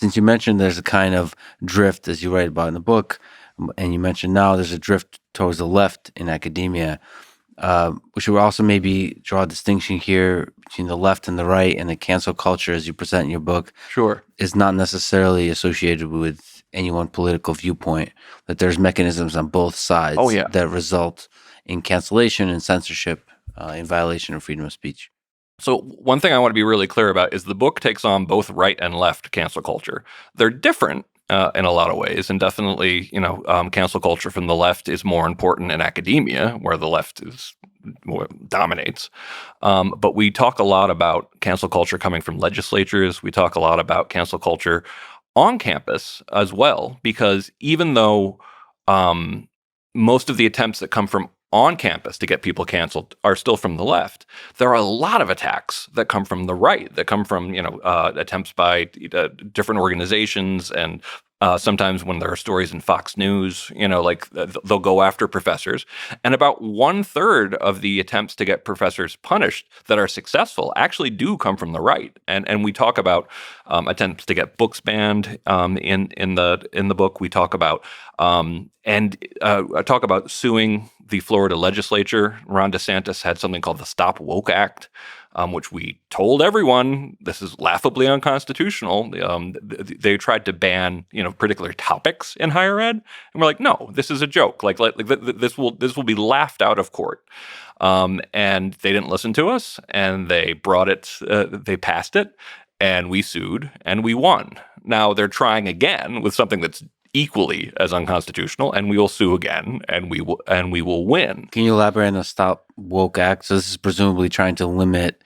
Since you mentioned there's a kind of drift, as you write about in the book, and you mentioned now there's a drift towards the left in academia, we should also maybe draw a distinction here between the left and the right, and the cancel culture, as you present in your book, Sure, is not necessarily associated with any one political viewpoint, that there's mechanisms on both sides that result in cancellation and censorship in violation of freedom of speech. So one thing I want to be really clear about is the book takes on both right and left cancel culture. They're different in a lot of ways, and definitely, cancel culture from the left is more important in academia, where the left dominates. But we talk a lot about cancel culture coming from legislatures. We talk a lot about cancel culture on campus as well, because even though most of the attempts that come from on campus to get people canceled are still from the left, there are a lot of attacks that come from the right, that come from attempts by different organizations, and sometimes when there are stories in Fox News, they'll go after professors. And about 1/3 of the attempts to get professors punished that are successful actually do come from the right. And we talk about attempts to get books banned in the book. We talk about I talk about suing the Florida legislature. Ron DeSantis had something called the Stop Woke Act, which we told everyone this is laughably unconstitutional. They tried to ban, particular topics in higher ed, and we're like, no, this is a joke. This will be laughed out of court. And they didn't listen to us, and they brought it. They passed it, and we sued, and we won. Now they're trying again with something that's equally as unconstitutional, and we will sue again, and we will win. Can you elaborate on the Stop Woke Act? So this is presumably trying to limit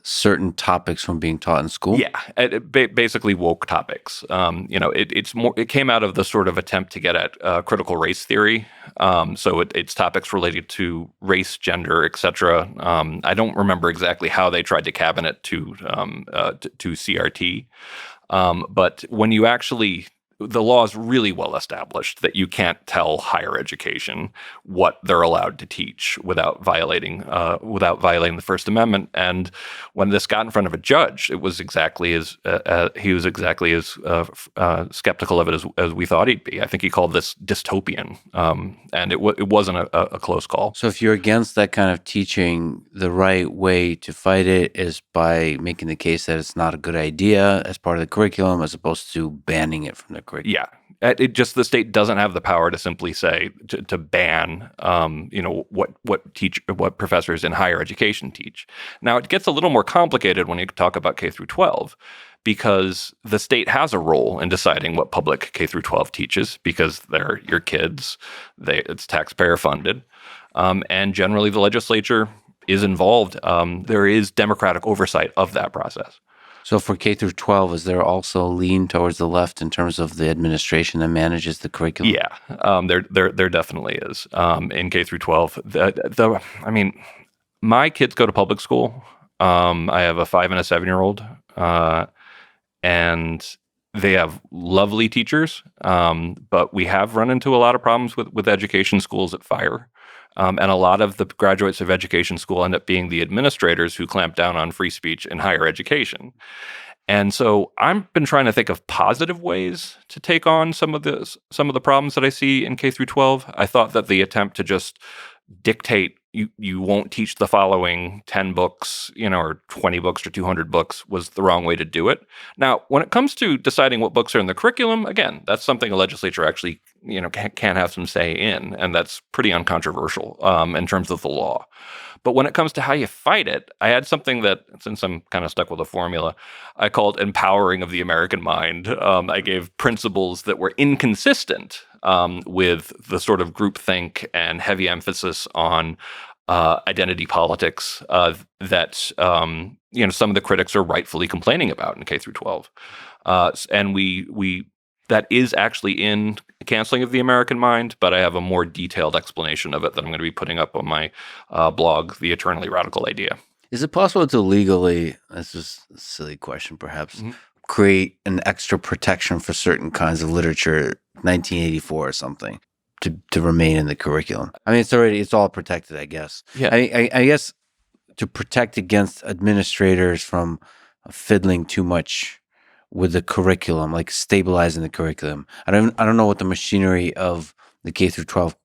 certain topics from being taught in school? Yeah, basically woke topics. It came out of the sort of attempt to get at critical race theory. So it's topics related to race, gender, etc. I don't remember exactly how they tried to cabin it to CRT. But when you actually the law is really well established that you can't tell higher education what they're allowed to teach without violating the First Amendment. And when this got in front of a judge, it was exactly as skeptical of it as we thought he'd be. I think he called this dystopian, and it wasn't a close call. So if you're against that kind of teaching, the right way to fight it is by making the case that it's not a good idea as part of the curriculum, as opposed to banning it from the curriculum. Yeah. The state doesn't have the power to simply say to ban, what professors in higher education teach. Now it gets a little more complicated when you talk about K through 12, because the state has a role in deciding what public K through 12 teaches, because they're your kids, it's taxpayer funded, and generally the legislature is involved. There is democratic oversight of that process. So for K through 12, is there also a lean towards the left in terms of the administration that manages the curriculum? Yeah, there definitely is. In K through 12, my kids go to public school. I have a 5 and a 7-year-old, and they have lovely teachers. But we have run into a lot of problems with education schools at fire. And a lot of the graduates of education school end up being the administrators who clamp down on free speech in higher education. And so I've been trying to think of positive ways to take on some of the problems that I see in K through 12. I thought that the attempt to just dictate you won't teach the following 10 books, or 20 books or 200 books was the wrong way to do it. Now, when it comes to deciding what books are in the curriculum, again, that's something a legislature actually, can have some say in, and that's pretty uncontroversial in terms of the law. But when it comes to how you fight it, I had something that, since I'm kind of stuck with a formula, I called empowering of the American mind. I gave principles that were inconsistent with the sort of groupthink and heavy emphasis on identity politics that some of the critics are rightfully complaining about in K through 12, and we that is actually in Canceling of the American Mind, but I have a more detailed explanation of it that I'm going to be putting up on my blog, The Eternally Radical Idea. Is it possible to legally, this is a silly question perhaps, create an extra protection for certain kinds of literature, 1984 or something, to remain in the curriculum? I mean, it's all protected, I guess. Yeah. I guess to protect against administrators from fiddling too much with the curriculum, like stabilizing the curriculum. I don't know what the machinery of the K through 12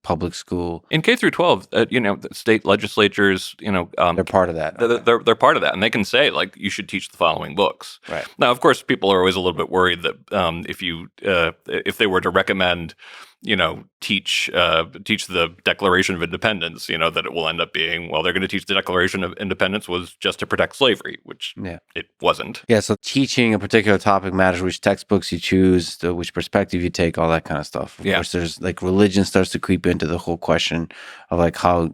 public school. In K through 12, the state legislatures, They're part of that. they're part of that, and they can say like you should teach the following books. Right. Now, of course, people are always a little bit worried that if they were to recommend, teach the Declaration of Independence, that it will end up being, well, they're going to teach the Declaration of Independence was just to protect slavery, which it wasn't. Yeah, so teaching a particular topic matters, which textbooks you choose, which perspective you take, all that kind of stuff. Of course, there's like religion starts to creep into the whole question of like how,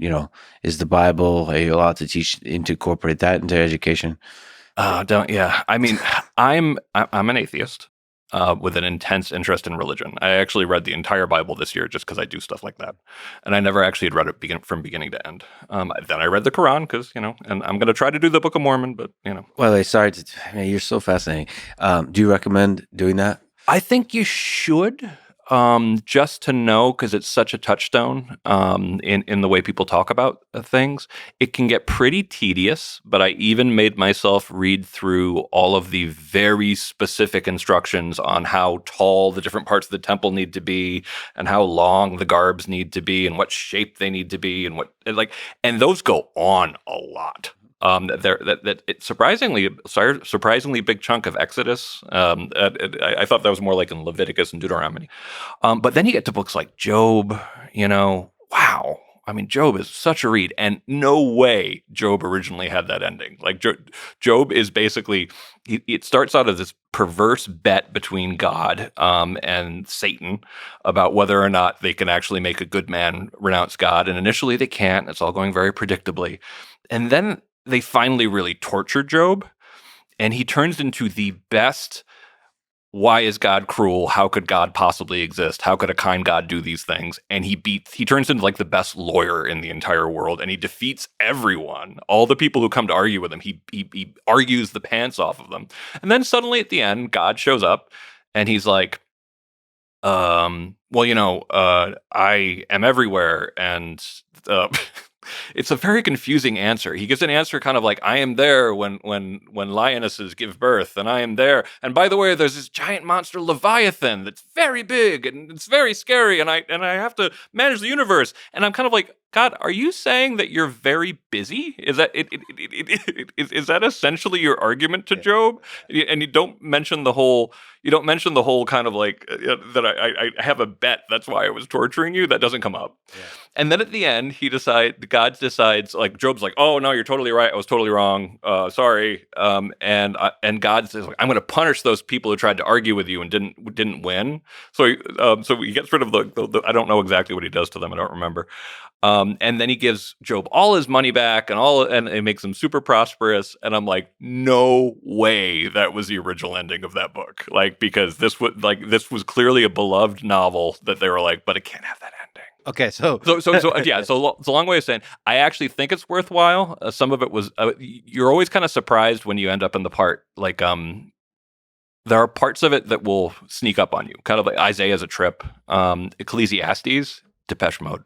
is the Bible, are you allowed to incorporate that into education? I mean, I'm an atheist. With an intense interest in religion. I actually read the entire Bible this year just because I do stuff like that. And I never actually had read it from beginning to end. Then I read the Quran because, and I'm going to try to do the Book of Mormon, but, Well, sorry, man, you're so fascinating. Do you recommend doing that? I think you should, just to know, because it's such a touchstone in the way people talk about things. It can get pretty tedious, but I even made myself read through all of the very specific instructions on how tall the different parts of the temple need to be, and how long the garbs need to be, and what shape they need to be, and those go on a lot. It's surprisingly big chunk of Exodus. I thought that was more like in Leviticus and Deuteronomy. But then you get to books like Job, wow. I mean, Job is such a read, and no way Job originally had that ending. Like Job is basically, it starts out as this perverse bet between God and Satan about whether or not they can actually make a good man renounce God. And initially they can't. It's all going very predictably. And then they finally really torture Job, and he turns into the best. Why is God cruel? How could God possibly exist? How could a kind God do these things? And he turns into like the best lawyer in the entire world, and he defeats everyone. All the people who come to argue with him, he argues the pants off of them. And then suddenly at the end, God shows up, and he's like, I am everywhere, and it's a very confusing answer. He gives an answer kind of like, I am there when lionesses give birth, and I am there. And by the way, there's this giant monster Leviathan that's very big and it's very scary, and I have to manage the universe. And I'm kind of like, God, are you saying that you're very busy? Is that is that essentially your argument to Job? And you don't mention the whole kind of like that I have a bet, that's why I was torturing you. That doesn't come up. Yeah. And then at the end, God decides, like, Job's like, oh no, you're totally right, I was totally wrong. Sorry. And God says, like, I'm going to punish those people who tried to argue with you and didn't win. So he gets rid of the I don't know exactly what he does to them. I don't remember. And then he gives Job all his money back and it makes him super prosperous. And I'm like, no way that was the original ending of that book. Like, because this was clearly a beloved novel that they were like, but it can't have that ending. Okay, so it's a long way of saying I actually think it's worthwhile. Some of it was you're always kind of surprised when you end up in the part like there are parts of it that will sneak up on you, kind of like Isaiah's a trip, Ecclesiastes, Depeche Mode.